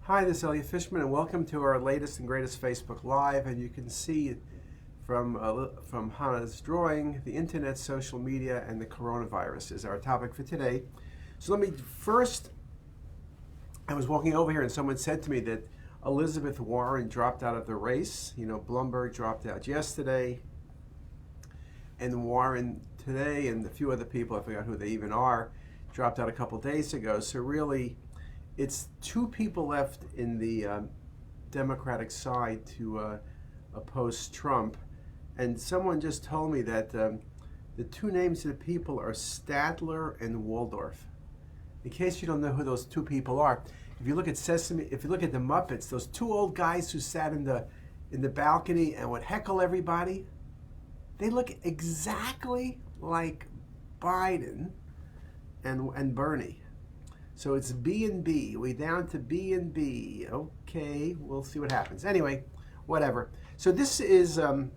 Hi, this is Elliot Fishman, and welcome to our latest and greatest Facebook Live. And you can see from Hannah's drawing, the internet, social media, and the coronavirus is our topic for today. So let me first, I was walking over here and someone said to me that Elizabeth Warren dropped out of the race. You know, Bloomberg dropped out yesterday, and Warren today, and a few other people, I forgot who they even are, dropped out a couple days ago. So really, it's two people left in the Democratic side to oppose Trump. And someone just told me that the two names of the people are Stadler and Waldorf. In case you don't know who those two people are, if you look at if you look at the Muppets, those two old guys who sat in the balcony and would heckle everybody, they look exactly like Biden and Bernie. So it's B and B. We down to B and B. Okay, we'll see what happens. Anyway, whatever. So this is, and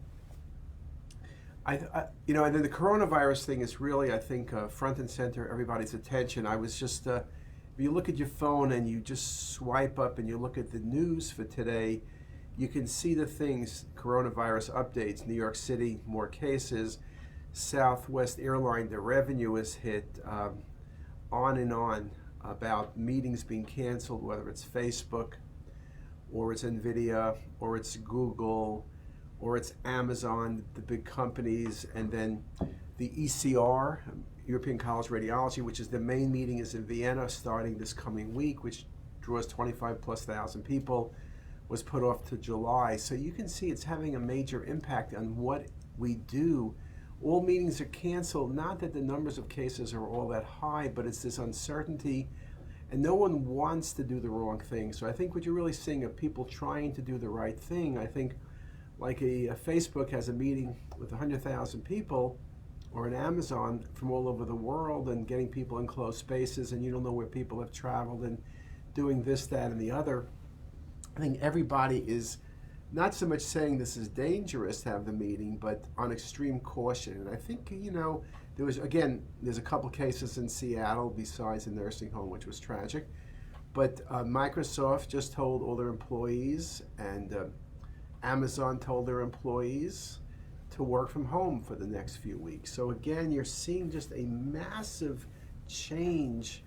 then the coronavirus thing is really, I think, front and center everybody's attention. I was just, if you look at your phone and you just swipe up and you look at the news for today, you can see the things, coronavirus updates, New York City, more cases, Southwest Airline, the revenue is hit, on and on, about meetings being canceled, whether it's Facebook or it's NVIDIA or it's Google or it's Amazon, the big companies, and then the ECR, European College of Radiology, which is the main meeting, is in Vienna starting this coming week, which draws 25,000+ people, was put off to July. So you can see it's having a major impact on what we do. All meetings are canceled, not that the numbers of cases are all that high, but it's this uncertainty, and no one wants to do the wrong thing. So I think what you're really seeing are people trying to do the right thing. I think like a Facebook has a meeting with 100,000 people, or an Amazon from all over the world, and getting people in closed spaces, and you don't know where people have traveled, and doing this, that, and the other. I think everybody is not so much saying this is dangerous to have the meeting, but on extreme caution. And I think, there's a couple cases in Seattle besides the nursing home, which was tragic. But Microsoft just told all their employees, and Amazon told their employees to work from home for the next few weeks. So again, you're seeing just a massive change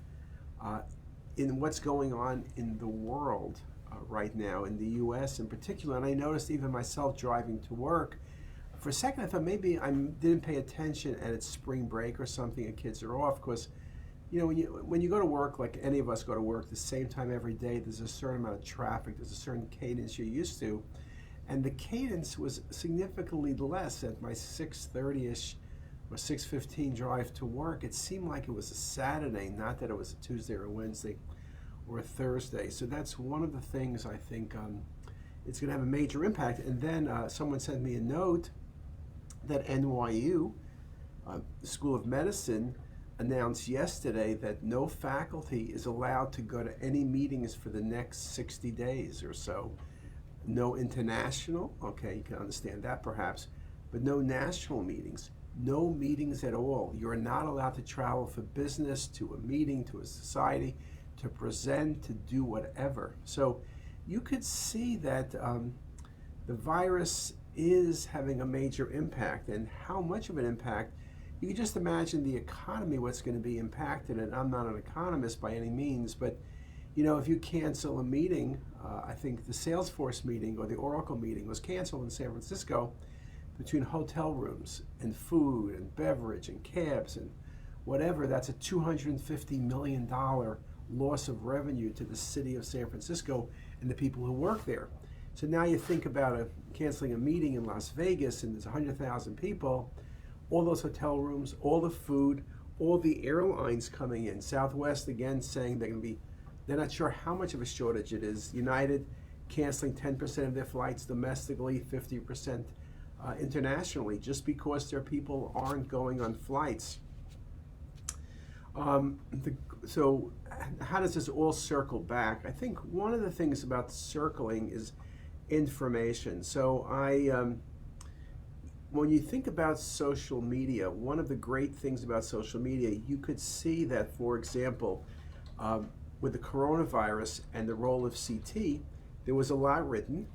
in what's going on in the world right now, in the US in particular. And I noticed even myself driving to work, for a second I thought maybe I didn't pay attention and it's spring break or something and kids are off, because when you go to work, like any of us go to work the same time every day, there's a certain amount of traffic, there's a certain cadence you're used to, and the cadence was significantly less at my 6:30ish or 6:15 drive to work. It seemed like it was a Saturday, not that it was a Tuesday or a Wednesday or a Thursday. So that's one of the things I think it's going to have a major impact. And then someone sent me a note that NYU, School of Medicine, announced yesterday that no faculty is allowed to go to any meetings for the next 60 days or so. No international, okay, you can understand that perhaps, but no national meetings. No meetings at all. You're not allowed to travel for business, to a meeting, to a society, to present, to do whatever. So you could see that the virus is having a major impact, and how much of an impact, you can just imagine the economy, what's going to be impacted. And I'm not an economist by any means, but if you cancel a meeting, I think the Salesforce meeting or the Oracle meeting was canceled in San Francisco, between hotel rooms and food and beverage and cabs and whatever, that's a $250 million loss of revenue to the city of San Francisco and the people who work there. So now you think about canceling a meeting in Las Vegas, and there's 100,000 people, all those hotel rooms, all the food, all the airlines coming in. Southwest again saying they're not sure how much of a shortage it is. United canceling 10% of their flights domestically, 50% internationally, just because their people aren't going on flights. So how does this all circle back? I think one of the things about circling is information. So when you think about social media, one of the great things about social media, you could see that, for example, with the coronavirus and the role of CT, there was a lot written.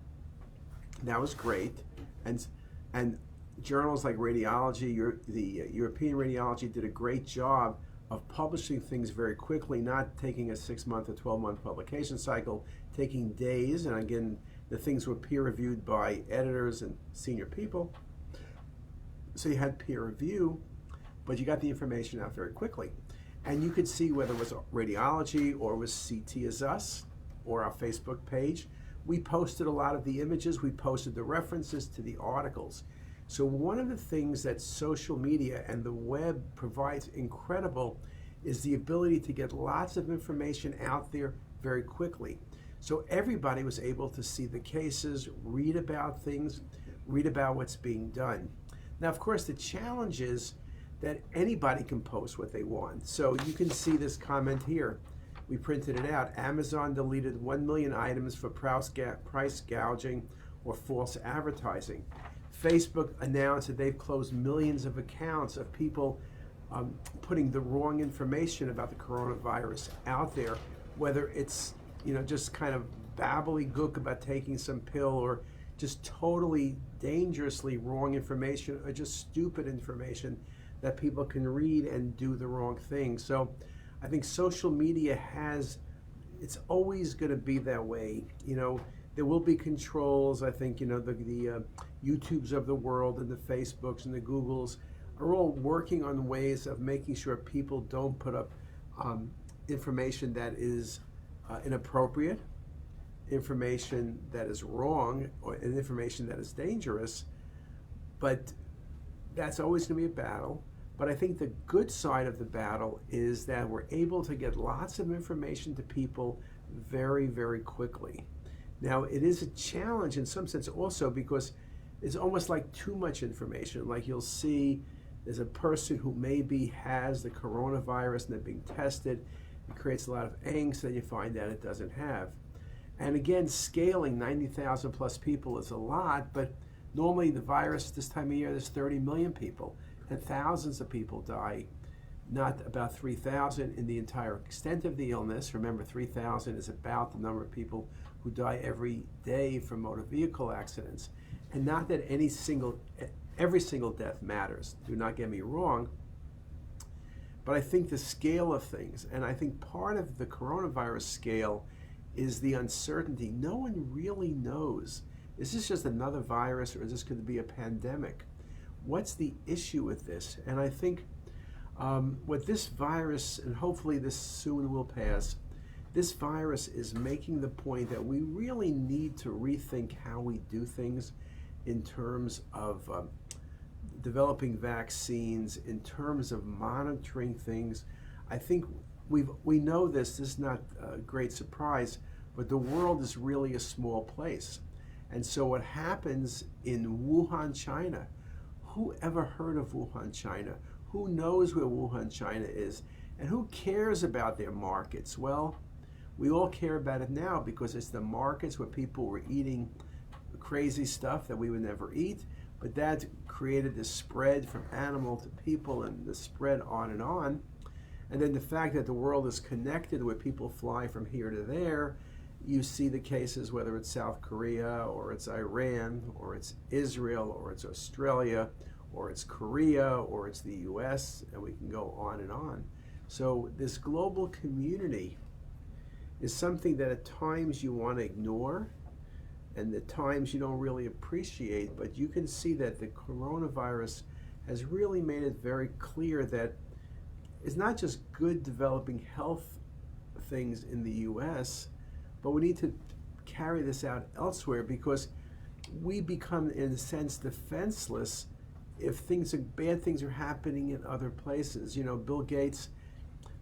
That was great. And journals like Radiology, the European Radiology did a great job of publishing things very quickly, not taking a 6-month or 12-month publication cycle, taking days. And again, the things were peer reviewed by editors and senior people. So you had peer review, but you got the information out very quickly. And you could see whether it was Radiology or it was CTisus or our Facebook page. We posted a lot of the images, we posted the references to the articles. So one of the things that social media and the web provides incredible is the ability to get lots of information out there very quickly. So everybody was able to see the cases, read about things, read about what's being done. Now, of course, the challenge is that anybody can post what they want. So you can see this comment here. We printed it out. Amazon deleted 1 million items for price gouging or false advertising. Facebook announced that they've closed millions of accounts of people putting the wrong information about the coronavirus out there, whether it's just kind of babbly-gook about taking some pill or just totally dangerously wrong information or just stupid information that people can read and do the wrong thing. So I think social media it's always going to be that way. There will be controls. I think, the YouTubes of the world and the Facebooks and the Googles are all working on ways of making sure people don't put up information that is inappropriate, information that is wrong, or information that is dangerous. But that's always going to be a battle. But I think the good side of the battle is that we're able to get lots of information to people very, very quickly. Now, it is a challenge in some sense also because it's almost like too much information. Like you'll see there's a person who maybe has the coronavirus and they're being tested. It creates a lot of angst, and you find out it doesn't have. And again, scaling 90,000 plus people is a lot, but normally the virus this time of year, there's 30 million people, and thousands of people die, not about 3,000 in the entire extent of the illness. Remember, 3,000 is about the number of people who die every day from motor vehicle accidents. And not that every single death matters, do not get me wrong, but I think the scale of things, and I think part of the coronavirus scale is the uncertainty. No one really knows. Is this just another virus, or is this going to be a pandemic? What's the issue with this? And I think what this virus, and hopefully this soon will pass, this virus is making the point that we really need to rethink how we do things in terms of developing vaccines, in terms of monitoring things. I think we know this is not a great surprise, but the world is really a small place. And so what happens in Wuhan, China, who ever heard of Wuhan, China? Who knows where Wuhan, China is? And who cares about their markets? Well, we all care about it now because it's the markets where people were eating crazy stuff that we would never eat, but that created this spread from animal to people and the spread on and on. And then the fact that the world is connected where people fly from here to there, you see the cases, whether it's South Korea or it's Iran or it's Israel or it's Australia or it's Korea or it's the US, and we can go on and on. So this global community is something that at times you want to ignore and at times you don't really appreciate, but you can see that the coronavirus has really made it very clear that it's not just good developing health things in the US, but we need to carry this out elsewhere because we become, in a sense, defenseless if bad things are happening in other places. Bill Gates,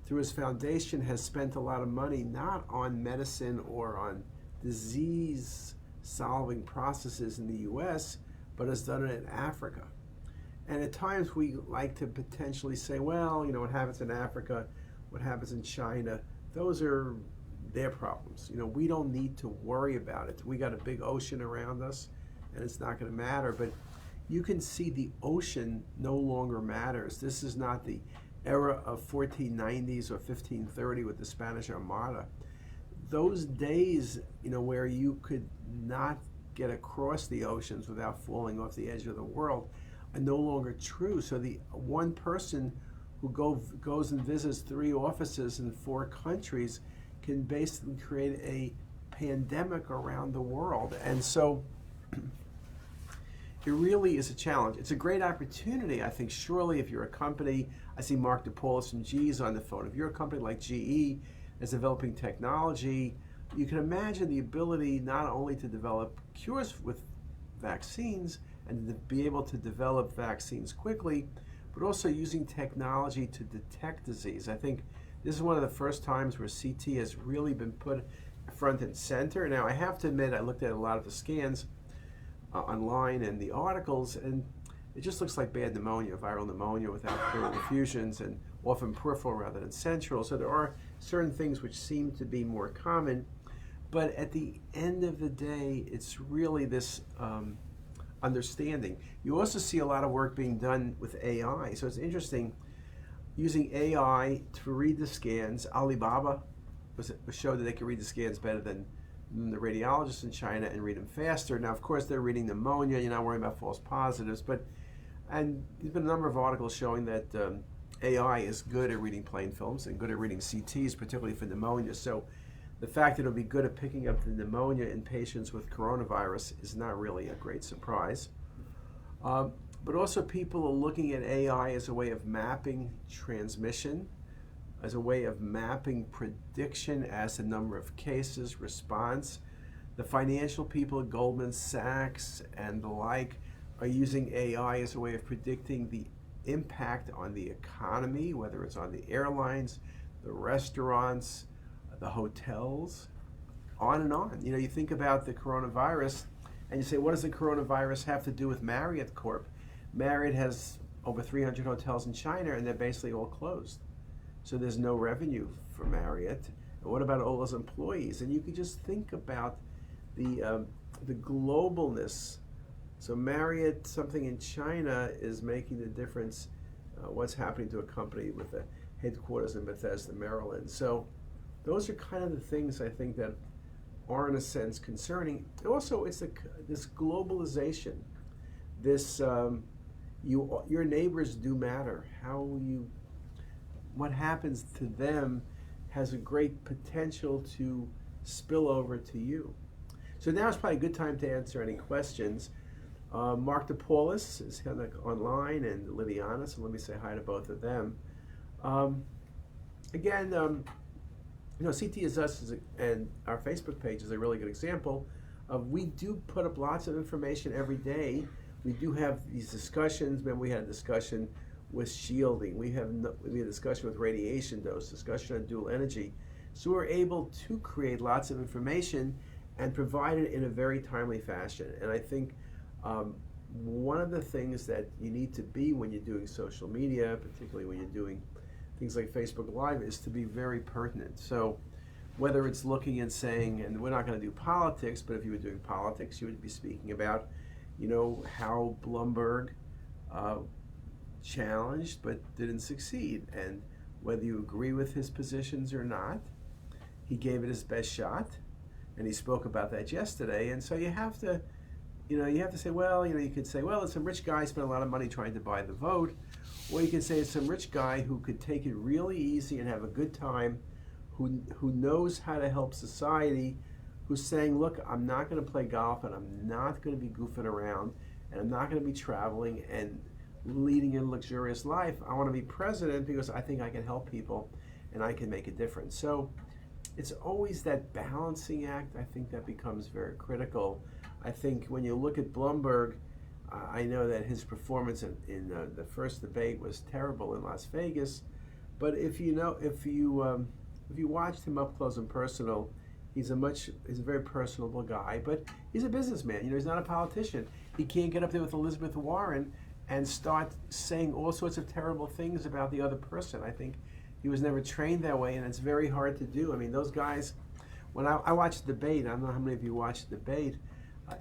through his foundation, has spent a lot of money not on medicine or on disease-solving processes in the US, but has done it in Africa. And at times we like to potentially say, well, what happens in Africa, what happens in China, those are their problems. We don't need to worry about it. We got a big ocean around us, and it's not going to matter. But you can see the ocean no longer matters. This is not the era of 1490s or 1530 with the Spanish Armada. Those days, where you could not get across the oceans without falling off the edge of the world are no longer true. So the one person who goes and visits 3 offices in 4 countries can basically create a pandemic around the world. And so it really is a challenge. It's a great opportunity, I think, surely, if you're a company. I see Mark DePaulis from GE's on the phone. If you're a company like GE that's developing technology, you can imagine the ability not only to develop cures with vaccines and to be able to develop vaccines quickly, but also using technology to detect disease. I think this is one of the first times where CT has really been put front and center. Now, I have to admit, I looked at a lot of the scans online and the articles, and it just looks like bad pneumonia, viral pneumonia without pleural effusions, and often peripheral rather than central. So there are certain things which seem to be more common, but at the end of the day, it's really this understanding. You also see a lot of work being done with AI. So it's interesting, using AI to read the scans. Alibaba showed that they could read the scans better than the radiologists in China and read them faster. Now, of course, they're reading pneumonia. You're not worrying about false positives. And there's been a number of articles showing that AI is good at reading plain films and good at reading CTs, particularly for pneumonia. So the fact that it'll be good at picking up the pneumonia in patients with coronavirus is not really a great surprise. But also, people are looking at AI as a way of mapping transmission, as a way of mapping prediction as the number of cases, response. The financial people at Goldman Sachs and the like are using AI as a way of predicting the impact on the economy, whether it's on the airlines, the restaurants, the hotels, on and on. You think about the coronavirus and you say, what does the coronavirus have to do with Marriott Corp? Marriott has over 300 hotels in China, and they're basically all closed. So there's no revenue for Marriott. And what about all those employees? And you could just think about the globalness. So Marriott, something in China, is making the difference. What's happening to a company with a headquarters in Bethesda, Maryland? So those are kind of the things I think that are, in a sense, concerning. Also, it's this globalization. This your neighbors do matter. What happens to them has a great potential to spill over to you. So now it's probably a good time to answer any questions. Mark DePaulis is online, and Lydiana, so let me say hi to both of them. Again, CTisus and our Facebook page is a really good example of, we do put up lots of information every day. We do have these discussions. Remember, we had a discussion with shielding. We had a discussion with radiation dose, discussion on dual energy. So we're able to create lots of information and provide it in a very timely fashion. And I think one of the things that you need to be when you're doing social media, particularly when you're doing things like Facebook Live, is to be very pertinent. So whether it's looking and saying, and we're not going to do politics, but if you were doing politics, you would be speaking about, how Bloomberg challenged but didn't succeed, and whether you agree with his positions or not, he gave it his best shot, and he spoke about that yesterday. And so you have to say, well, you could say, well, it's some rich guy spent a lot of money trying to buy the vote, or you could say it's some rich guy who could take it really easy and have a good time, who knows how to help society, who's saying, look, I'm not going to play golf, and I'm not going to be goofing around, and I'm not going to be traveling and leading a luxurious life. I want to be president because I think I can help people and I can make a difference. So it's always that balancing act, I think, that becomes very critical. I think when you look at Bloomberg, I know that his performance in the first debate was terrible in Las Vegas, but if you watched him up close and personal, he's a very personable guy, but he's a businessman. He's not a politician. He can't get up there with Elizabeth Warren and start saying all sorts of terrible things about the other person. I think he was never trained that way, and it's very hard to do. I mean, those guys, when I watched the debate, I don't know how many of you watched the debate,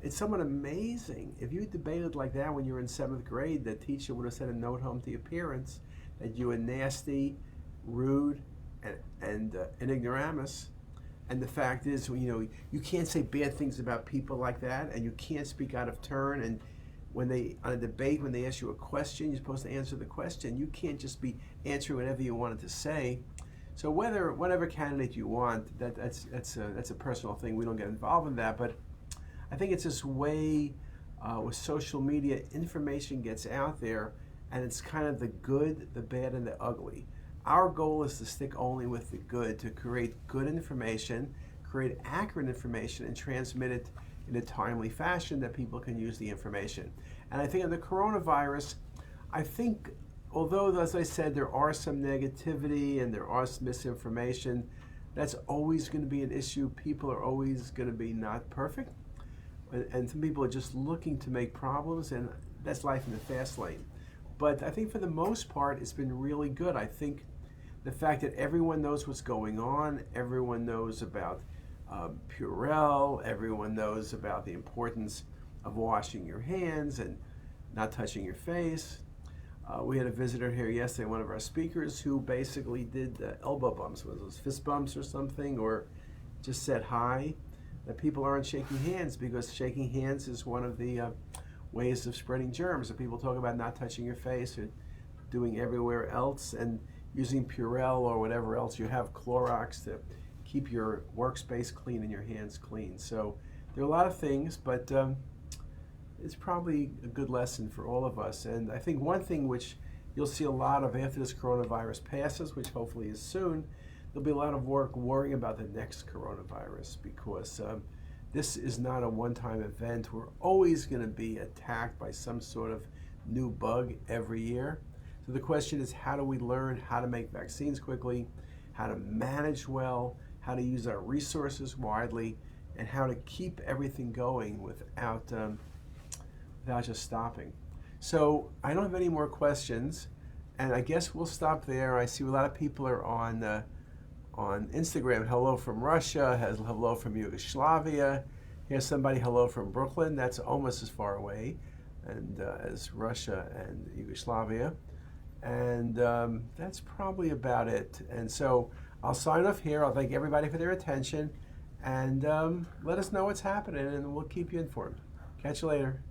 it's somewhat amazing. If you debated like that when you were in 7th grade, the teacher would have sent a note home to your parents that you are nasty, rude, and ignoramus. And the fact is, you can't say bad things about people like that, and you can't speak out of turn. And when on a debate, when they ask you a question, you're supposed to answer the question. You can't just be answering whatever you wanted to say. So whatever candidate you want, that's a personal thing. We don't get involved in that, but I think it's this way with social media, information gets out there, and it's kind of the good, the bad, and the ugly. Our goal is to stick only with the good, to create good information, create accurate information, and transmit it in a timely fashion that people can use the information. And I think in the coronavirus, I think, although, as I said, there are some negativity and there are some misinformation, that's always going to be an issue. People are always going to be not perfect. And some people are just looking to make problems, and that's life in the fast lane. But I think for the most part, it's been really good. I think the fact that everyone knows what's going on, everyone knows about Purell, everyone knows about the importance of washing your hands and not touching your face. We had a visitor here yesterday, one of our speakers, who basically did elbow bumps, was those fist bumps or something, or just said hi. That people aren't shaking hands because shaking hands is one of the ways of spreading germs. That people talk about not touching your face or doing everywhere else, and using Purell or whatever else you have, Clorox, to keep your workspace clean and your hands clean. So there are a lot of things, but it's probably a good lesson for all of us. And I think one thing which you'll see a lot of after this coronavirus passes, which hopefully is soon, there'll be a lot of work worrying about the next coronavirus, because this is not a one-time event. We're always going to be attacked by some sort of new bug every year. So the question is, how do we learn how to make vaccines quickly, how to manage well, how to use our resources widely, and how to keep everything going without just stopping. So I don't have any more questions, and I guess we'll stop there. I see a lot of people are on Instagram. Hello from Russia, hello from Yugoslavia. Here's somebody, hello from Brooklyn. That's almost as far away and as Russia and Yugoslavia. And that's probably about it. And so I'll sign off here. I'll thank everybody for their attention, and let us know what's happening, and we'll keep you informed. Catch you later.